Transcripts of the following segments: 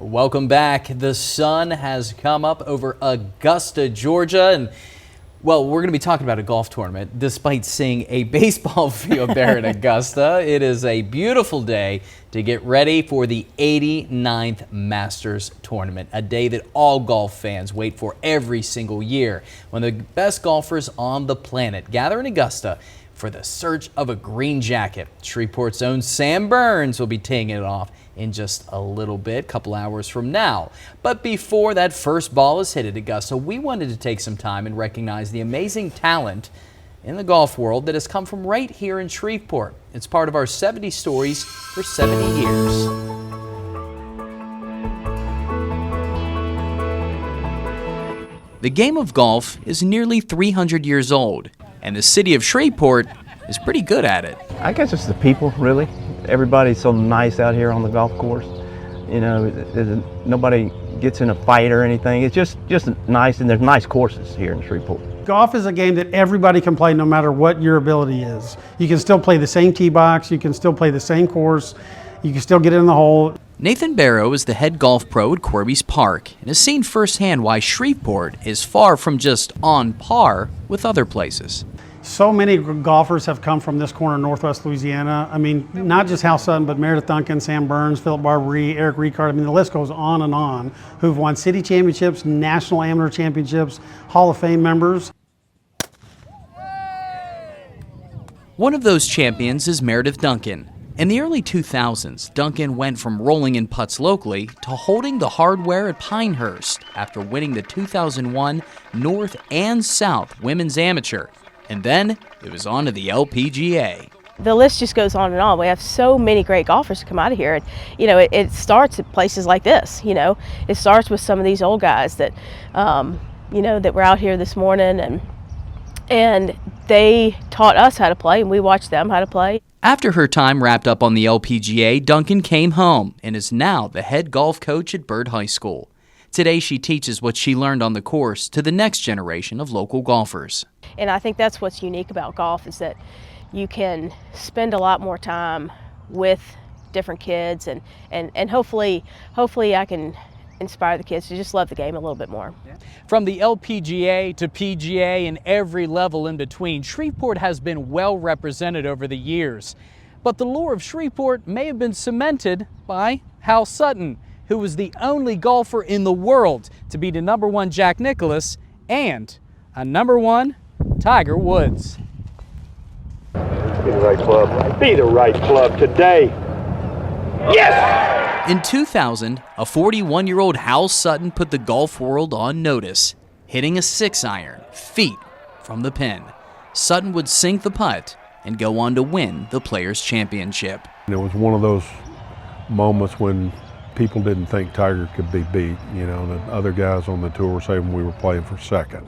Welcome back. The sun has come up over Augusta, Georgia, and well, we're going to be talking about a golf tournament despite seeing a baseball field there in Augusta. It is a beautiful day to get ready for the 89th Masters Tournament, a day that all golf fans wait for every single year when the best golfers on the planet gather in Augusta for the search of a green jacket. Shreveport's own Sam Burns will be teeing it off in just a little bit, couple hours from now. But before that first ball is hit at Augusta, we wanted to take some time and recognize the amazing talent in the golf world that has come from right here in Shreveport. It's part of our 70 Stories for 70 years. The game of golf is nearly 300 years old, and the city of Shreveport is pretty good at it. I guess it's the people, really. Everybody's so nice out here on the golf course. You know, nobody gets in a fight or anything. It's just nice, and there's nice courses here in Shreveport. Golf is a game that everybody can play no matter what your ability is. You can still play the same tee box, you can still play the same course, you can still get in the hole. Nathan Barrow is the head golf pro at Corby's Park and has seen firsthand why Shreveport is far from just on par with other places. So many golfers have come from this corner of Northwest Louisiana. I mean, not just Hal Sutton, but Meredith Duncan, Sam Burns, Philip Barberie, Eric Ricard. I mean, the list goes on and on, who've won city championships, national amateur championships, Hall of Fame members. One of those champions is Meredith Duncan. In the early 2000s, Duncan went from rolling in putts locally to holding the hardware at Pinehurst after winning the 2001 North and South Women's Amateur. And then it was on to the LPGA. The list just goes on and on. We have so many great golfers come out of here. And, you know, it starts at places like this. You know, it starts with some of these old guys that, you know, that were out here this morning, and they taught us how to play, and we watched them how to play. After her time wrapped up on the LPGA, Duncan came home and is now the head golf coach at Byrd High School. Today, she teaches what she learned on the course to the next generation of local golfers. And I think that's what's unique about golf, is that you can spend a lot more time with different kids, and hopefully I can inspire the kids to just love the game a little bit more. From the LPGA to PGA and every level in between, Shreveport has been well represented over the years. But the lure of Shreveport may have been cemented by Hal Sutton, who was the only golfer in the world to beat a #1 Jack Nicklaus and a #1 Tiger Woods. Be the right club. Be the right club today. Yes! In 2000, a 41-year-old Hal Sutton put the golf world on notice, hitting a 6-iron feet from the pin. Sutton would sink the putt and go on to win the Players' Championship. It was one of those moments when people didn't think Tiger could be beat. You know, the other guys on the tour were saying we were playing for second.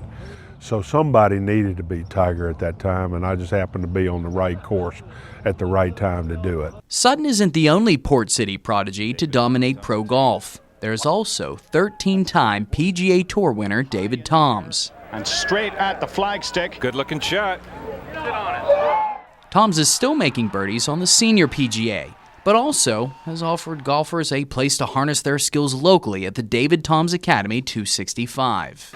So somebody needed to beat Tiger at that time, and I just happened to be on the right course at the right time to do it. Sutton isn't the only Port City prodigy to dominate pro golf. There's also 13-time PGA Tour winner David Toms. And straight at the flagstick. Good looking shot. Toms is still making birdies on the senior PGA, but also has offered golfers a place to harness their skills locally at the David Toms Academy 265.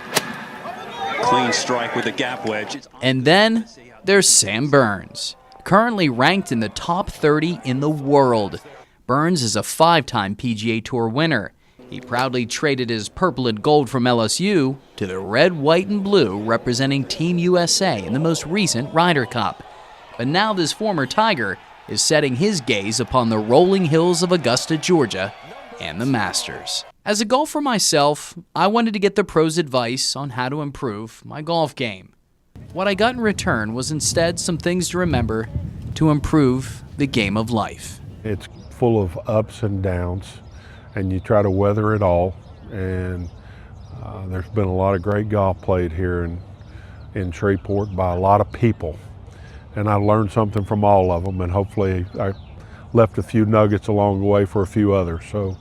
Clean strike with a gap wedge. And then there's Sam Burns, currently ranked in the top 30 in the world. Burns is a 5-time PGA Tour winner. He proudly traded his purple and gold from LSU to the red, white, and blue representing Team USA in the most recent Ryder Cup. But now this former Tiger is setting his gaze upon the rolling hills of Augusta, Georgia, and the Masters. As a golfer myself, I wanted to get the pros' advice on how to improve my golf game. What I got in return was instead some things to remember to improve the game of life. It's full of ups and downs, and you try to weather it all. And there's been a lot of great golf played here in Shreveport by a lot of people. And I learned something from all of them, and hopefully I left a few nuggets along the way for a few others. So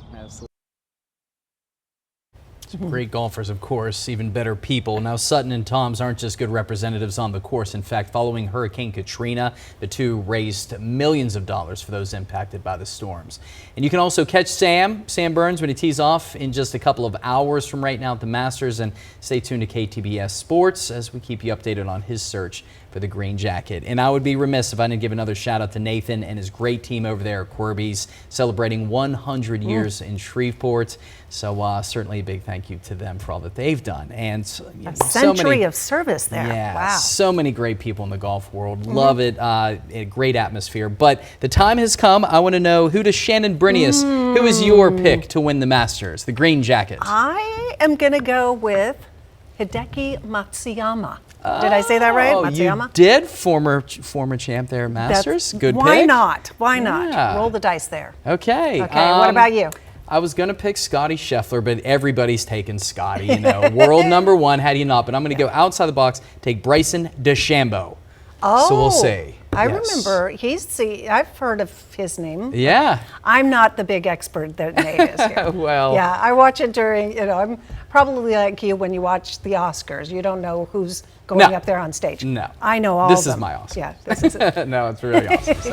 Great golfers, of course, even better people. Now, Sutton and Toms aren't just good representatives on the course. In fact, following Hurricane Katrina, the two raised millions of dollars for those impacted by the storms. And you can also catch Sam Burns, when he tees off in just a couple of hours from right now at the Masters. And stay tuned to KTBS Sports as we keep you updated on his search for the green jacket. And I would be remiss if I didn't give another shout out to Nathan and his great team over there at Corby's, celebrating 100 years in Shreveport. So certainly a big thank you to them for all that they've done. And A century of service there. yeah, Wow. so many great people in the golf world. Love it. A great atmosphere. But the time has come. I want to know, who does Shannon Brinius, who is your pick to win the Masters, the green jacket? I am going to go with Hideki Matsuyama. Did I say that right? Oh, Matsuyama? you did? Former champ there at Masters. Good pick. Why not? Why not? Yeah. Roll the dice there. Okay. Okay, what about you? I was going to pick Scotty Scheffler, but everybody's taken Scotty, world number one, how do you not? But I'm going to go outside the box, take Bryson DeChambeau. Oh, So we'll see. I Yes. remember, I've heard of his name. Yeah. I'm not the big expert that Nate is here. Well. Yeah, I watch it during, I'm probably like you when you watch the Oscars. You don't know who's going No. up there on stage. No. I know all This of is them. my Oscar. Yeah, this is it. No, it's really awesome. So